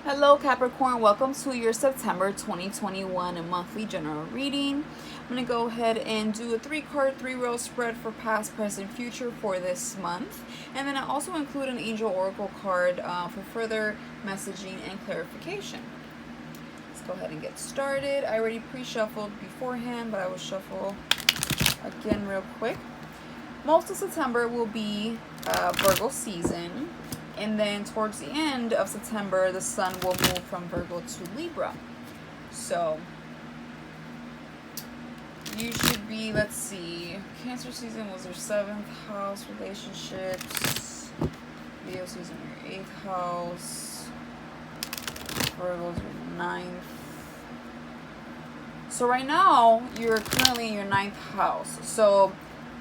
Hello Capricorn, welcome to your September 2021 monthly general reading. I'm going to go ahead and do a 3-card, 3-row spread for past, present, future for this month. And then I also include an angel oracle card for further messaging and clarification. Let's go ahead and get started. I already pre-shuffled beforehand, but I will shuffle again real quick. Most of September will be Virgo season. And then towards the end of September, the sun will move from Virgo to Libra. So you should be, let's see, Cancer season was your 7th house, relationships. Leo season, your 8th house. Virgo's your 9th. So right now, you're currently in your 9th house. So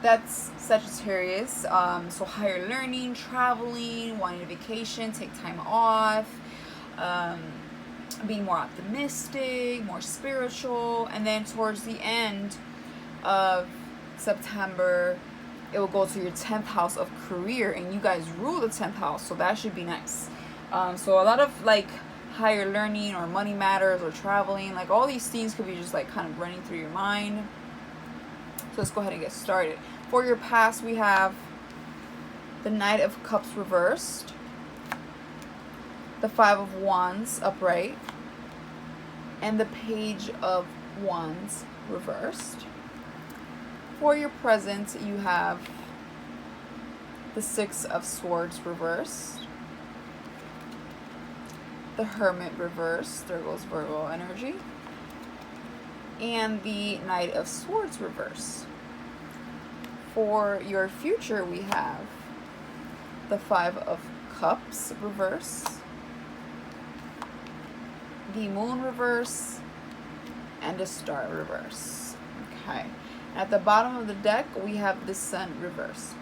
that's Sagittarius, so higher learning, traveling, wanting a vacation, take time off, being more optimistic, more spiritual. And then towards the end of September, it will go to your 10th house of career, and you guys rule the 10th house, so that should be nice. So a lot of like higher learning or money matters or traveling, like all these things could be just like kind of running through your mind. So let's go ahead and get started. For your past, we have the Knight of Cups reversed, the 5 of Wands upright, and the Page of Wands reversed. For your present, you have the 6 of Swords reversed, the Hermit reversed, there goes Virgo energy, and the Knight of Swords reversed. For your future, we have the 5 of Cups reverse, the Moon reverse, and the Star reverse. Okay. At the bottom of the deck, we have the Sun reversed.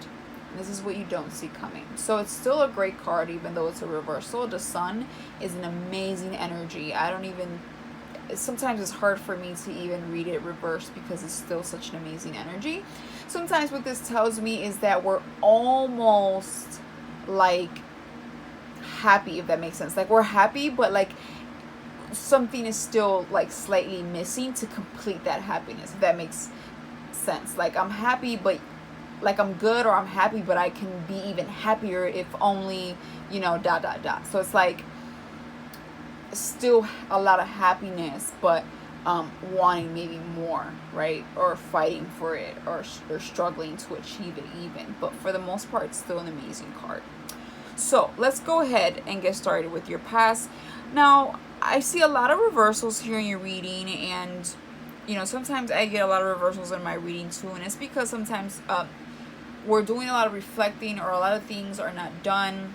And this is what you don't see coming. So it's still a great card, even though it's a reversal. The Sun is an amazing energy. Sometimes it's hard for me to even read it reversed because it's still such an amazing energy. Sometimes what this tells me is that we're almost like happy, if that makes sense. Like we're happy, but like something is still like slightly missing to complete that happiness, if that makes sense. Like I'm happy, but like I'm good, or I'm happy, but I can be even happier if only, So it's like still a lot of happiness, but wanting maybe more, right? Or fighting for it, or struggling to achieve it even. But for the most part, it's still an amazing card. So let's go ahead and get started with your past. Now, I see a lot of reversals here in your reading, and sometimes I get a lot of reversals in my reading too, and it's because sometimes we're doing a lot of reflecting, or a lot of things are not done,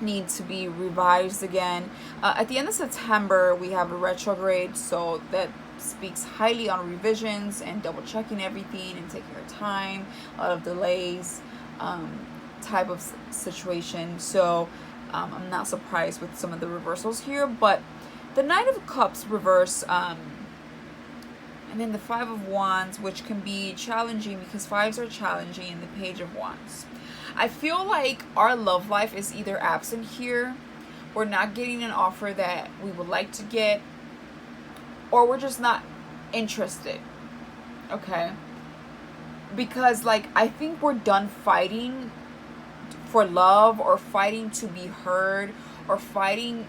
need to be revised again. At the end of September, we have a retrograde, so that speaks highly on revisions and double checking everything and taking your time, a lot of delays, type of situation. So I'm not surprised with some of the reversals here, but the Knight of Cups reverse, and then the 5 of Wands, which can be challenging because 5s are challenging, and the Page of Wands. I feel like our love life is either absent here, we're not getting an offer that we would like to get, or we're just not interested, okay? Because like I think we're done fighting for love, or fighting to be heard, or fighting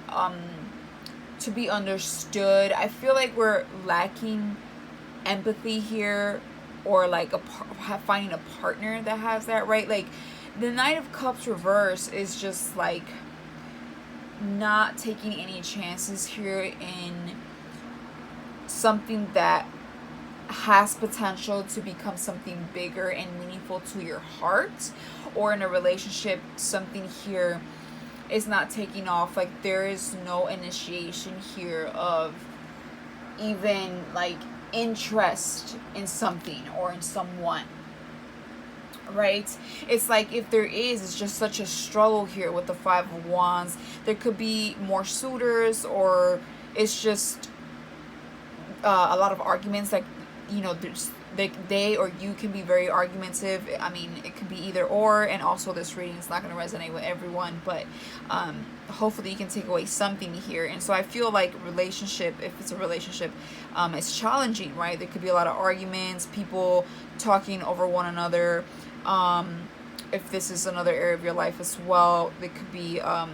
to be understood. I feel like we're lacking empathy here, or like finding a partner that has that, right? Like the Knight of Cups reverse is just like not taking any chances here in something that has potential to become something bigger and meaningful to your heart, or in a relationship, something here is not taking off. Like there is no initiation here of even like interest in something or in someone, right? It's like if there is, it's just such a struggle here with the 5 of Wands. There could be more suitors, or it's just a lot of arguments. Like they or you can be very argumentative. I mean, it could be either or, and also this reading is not going to resonate with everyone, but hopefully you can take away something here. And so I feel like relationship, if it's a relationship, it's challenging, right? There could be a lot of arguments, people talking over one another. If this is another area of your life as well, there could be a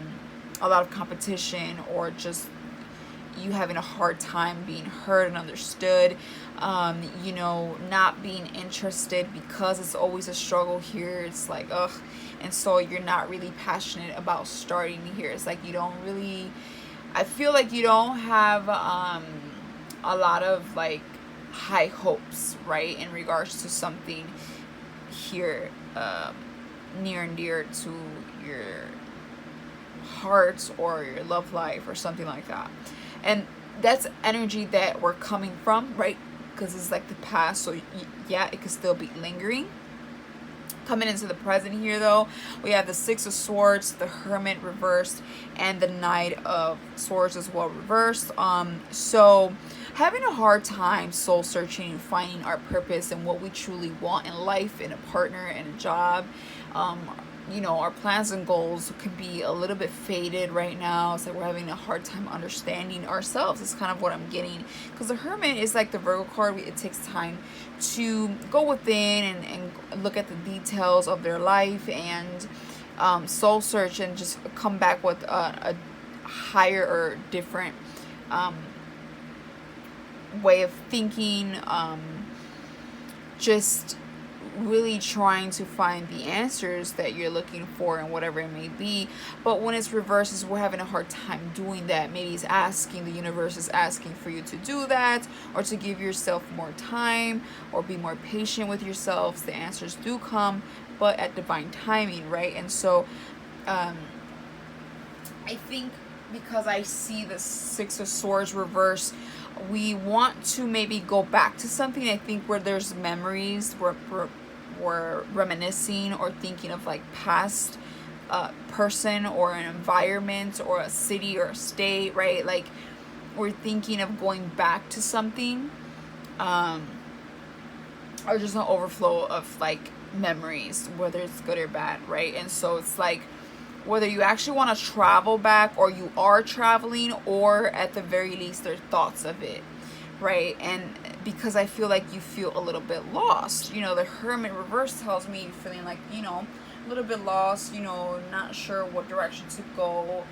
lot of competition, or just you having a hard time being heard and understood, you know, not being interested because it's always a struggle here. It's like, ugh. And so you're not really passionate about starting here. It's like you don't really, I feel like you don't have a lot of like high hopes, right, in regards to something here, near and dear to your heart or your love life or something like that. And that's energy that we're coming from, right? Because it's like the past, so yeah, it could still be lingering. Coming into the present here, though, we have the Six of Swords, the Hermit reversed, and the Knight of Swords as well reversed. So having a hard time soul searching and finding our purpose and what we truly want in life, in a partner, in a job. You know, our plans and goals could be a little bit faded right now. It's like we're having a hard time understanding ourselves. It's kind of what I'm getting, because the Hermit is like the Virgo card. It takes time to go within and look at the details of their life and soul search and just come back with a higher or different way of thinking, just really trying to find the answers that you're looking for and whatever it may be. But when it's reversed, is we're having a hard time doing that. Maybe it's asking, the universe is asking for you to do that, or to give yourself more time, or be more patient with yourselves. The answers do come, but at divine timing, right? And so I think because I see the Six of Swords reverse, we want to maybe go back to something, I think, where there's memories, where we're reminiscing or thinking of like past person or an environment or a city or a state, right? Like we're thinking of going back to something, or just an overflow of like memories, whether it's good or bad, right? And so it's like whether you actually want to travel back, or you are traveling, or at the very least there's thoughts of it, right? And because I feel like you feel a little bit lost, you know, the Hermit reverse tells me you're feeling like, you know, a little bit lost, you know, not sure what direction to go,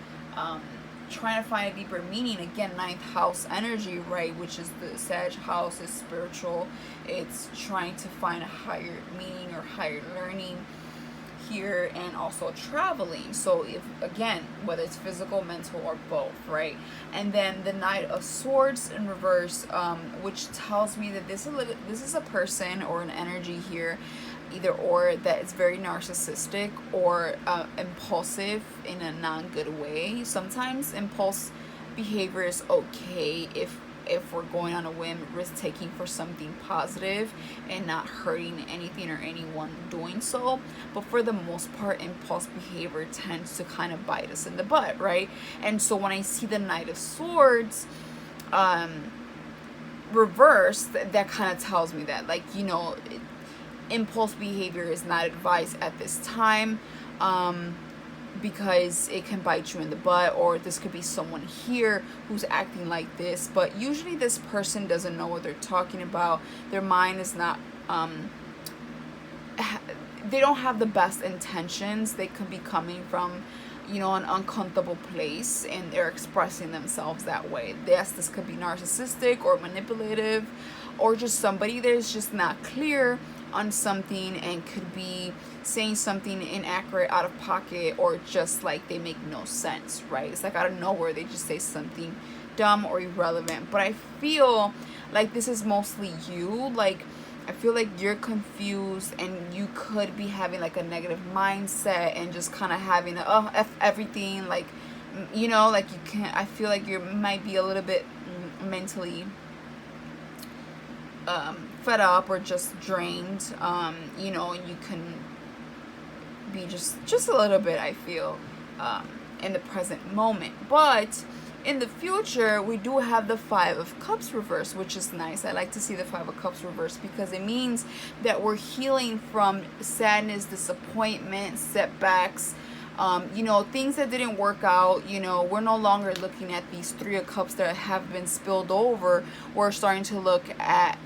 trying to find a deeper meaning. Again, ninth house energy, right, which is the Sag house, is spiritual. It's trying to find a higher meaning or higher learning here, and also traveling. So if, again, whether it's physical, mental, or both, right? And then the Knight of Swords in reverse, which tells me that this is a person or an energy here, either or, that is very narcissistic or impulsive in a non-good way. Sometimes impulse behavior is okay if we're going on a whim, risk taking for something positive and not hurting anything or anyone doing so. But for the most part, impulse behavior tends to kind of bite us in the butt, right? And so when I see the Knight of Swords reversed, that kind of tells me that, like, you know, impulse behavior is not advised at this time, because it can bite you in the butt, or this could be someone here who's acting like this, but usually this person doesn't know what they're talking about. Their mind is not, they don't have the best intentions. They could be coming from, you know, an uncomfortable place, and they're expressing themselves that way. Yes, this could be narcissistic or manipulative, or just somebody that's just not clear on something and could be saying something inaccurate, out of pocket, or just like they make no sense, right? It's like out of nowhere they just say something dumb or irrelevant. But I feel like this is mostly you. Like, I feel like you're confused, and you could be having like a negative mindset and just kind of having a, F everything, like, you know, like you can't, I feel like you might be a little bit mentally fed up or just drained, you know, and you can be just a little bit, I feel, in the present moment. But in the future, we do have the Five of Cups reverse, which is nice. I like to see the Five of Cups reverse because it means that we're healing from sadness, disappointment, setbacks, things that didn't work out. We're no longer looking at these Three of Cups that have been spilled over. We're starting to look at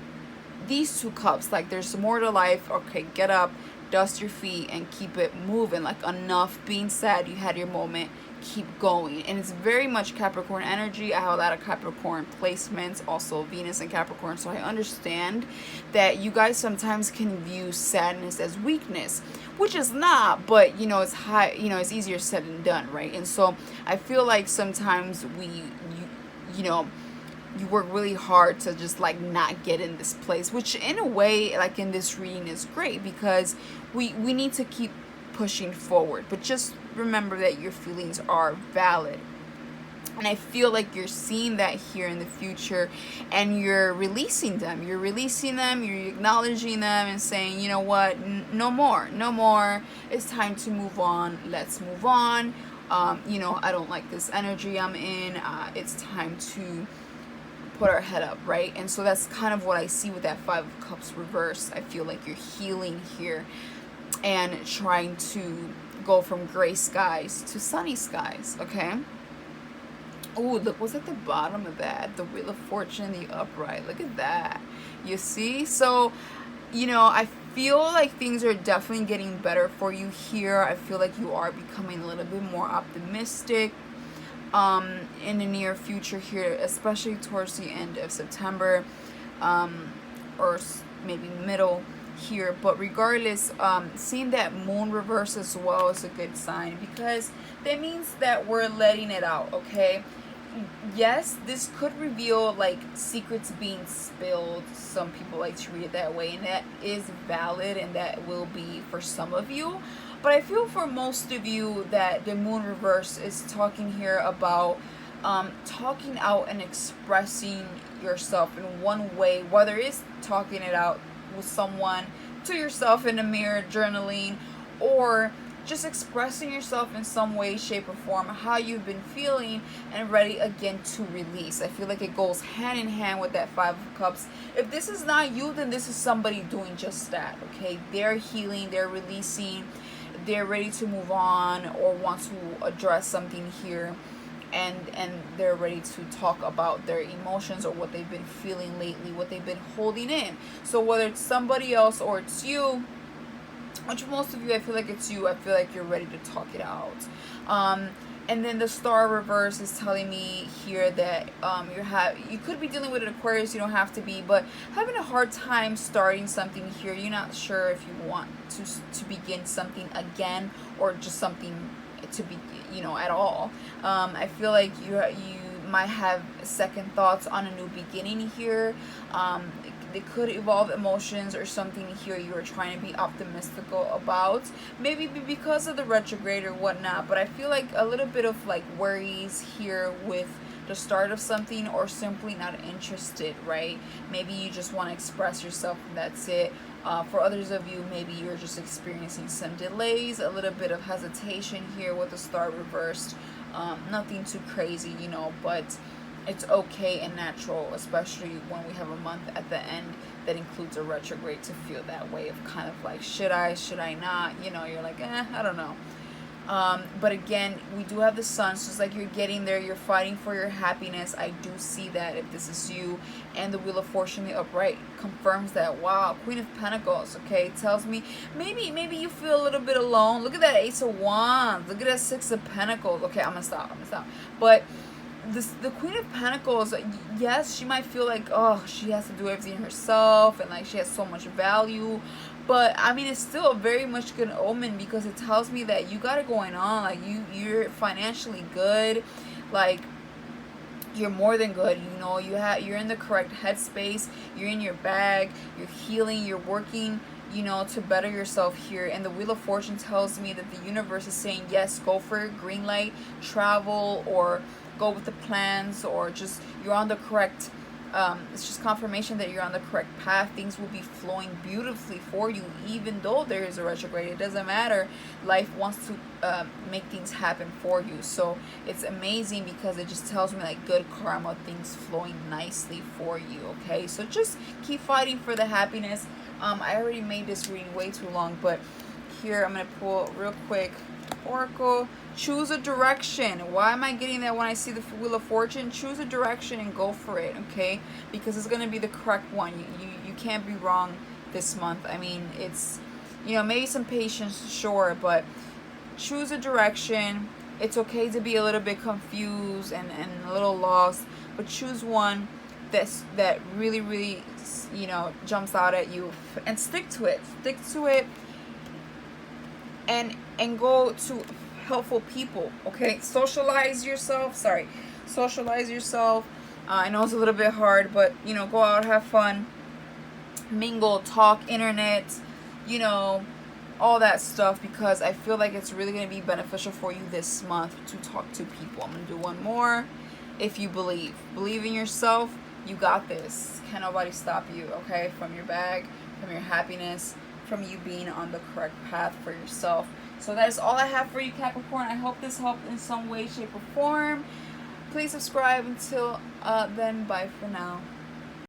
these two cups, like there's more to life. Okay, get up, dust your feet, and keep it moving. Like, enough being sad, you had your moment, keep going. And it's very much Capricorn energy. I have a lot of Capricorn placements, also Venus and Capricorn, so I understand that you guys sometimes can view sadness as weakness, which is not, but it's high, it's easier said than done, right? And so I feel like sometimes you work really hard to just like not get in this place, which in a way, like in this reading, is great because we need to keep pushing forward. But just remember that your feelings are valid. And I feel like you're seeing that here in the future, and you're releasing them. You're acknowledging them and saying, you know what, no more. It's time to move on. Let's move on. I don't like this energy I'm in. It's time to put our head up, right? And so that's kind of what I see with that Five of Cups reverse. I feel like you're healing here and trying to go from gray skies to sunny skies, okay? Oh, look, what's at the bottom of that? The Wheel of Fortune, the upright. Look at that. You see? So, I feel like things are definitely getting better for you here. I feel like you are becoming a little bit more optimistic in the near future here, especially towards the end of September, or maybe middle here. But regardless, seeing that moon reverse as well is a good sign, because that means that we're letting it out, okay? Yes, this could reveal like secrets being spilled. Some people like to read it that way, and that is valid, and that will be for some of you. But I feel for most of you that the moon reverse is talking here about talking out and expressing yourself in one way, whether it's talking it out with someone, to yourself in the mirror, journaling, or just expressing yourself in some way, shape, or form, how you've been feeling, and ready again to release. I feel like it goes hand in hand with that Five of Cups. If this is not you, then this is somebody doing just that, okay? They're healing, they're releasing, they're ready to move on, or want to address something here, and they're ready to talk about their emotions or what they've been feeling lately, what they've been holding in. So whether it's somebody else or it's you, which most of you, I feel like it's you, I feel like you're ready to talk it out. And then the Star reverse is telling me here that you could be dealing with an Aquarius, you don't have to be, but having a hard time starting something here. You're not sure if you want to begin something again, or just something to be, at all. I feel like you might have second thoughts on a new beginning here. They could evolve emotions or something here you are trying to be optimistic about. Maybe because of the retrograde or whatnot, but I feel like a little bit of like worries here with the start of something, or simply not interested, right? Maybe you just want to express yourself and that's it. For others of you, maybe you're just experiencing some delays, a little bit of hesitation here with the Star reversed. Nothing too crazy, but it's okay and natural, especially when we have a month at the end that includes a retrograde, to feel that way of kind of like, should I not? You're like, I don't know. But again, we do have the Sun, so it's like you're getting there, you're fighting for your happiness. I do see that if this is you. And the Wheel of Fortune, the upright, confirms that. Wow, Queen of Pentacles, okay, it tells me maybe you feel a little bit alone. Look at that Ace of Wands, look at that Six of Pentacles. Okay, I'm gonna stop. But the Queen of Pentacles, yes, she might feel like, oh, she has to do everything herself, and like she has so much value. But I mean, it's still very much good omen, because it tells me that you got it going on. Like you're financially good, like you're more than good. You're in the correct headspace. You're in your bag. You're healing. You're working, to better yourself here. And the Wheel of Fortune tells me that the universe is saying, yes, go for it, green light, travel, or go with the plans, or just you're on the correct It's just confirmation that you're on the correct path. Things will be flowing beautifully for you, even though there is a retrograde. It doesn't matter. Life wants to make things happen for you. So it's amazing because it just tells me like good karma, things flowing nicely for you. Okay, so just keep fighting for the happiness. I already made this reading way too long, but here I'm gonna pull real quick. Oracle, choose a direction. Why am I getting that when I see the Wheel of Fortune? Choose a direction and go for it, okay? Because it's going to be the correct one. You can't be wrong this month. I mean, it's, you know, maybe some patience, sure, but choose a direction. It's okay to be a little bit confused and a little lost, but choose one that really, really, you know, jumps out at you and stick to it. Stick to it. And go to helpful people, okay? Socialize yourself. I know it's a little bit hard, but you know, go out, have fun, mingle, talk, internet, you know, all that stuff, because I feel like it's really going to be beneficial for you this month to talk to people. I'm going to do one more. If you believe in yourself, you got this. Can't nobody stop you, okay? From your bag, from your happiness, from you being on the correct path for yourself. So that is all I have for you, Capricorn. I hope this helped in some way, shape, or form. Please subscribe. Until then, bye for now.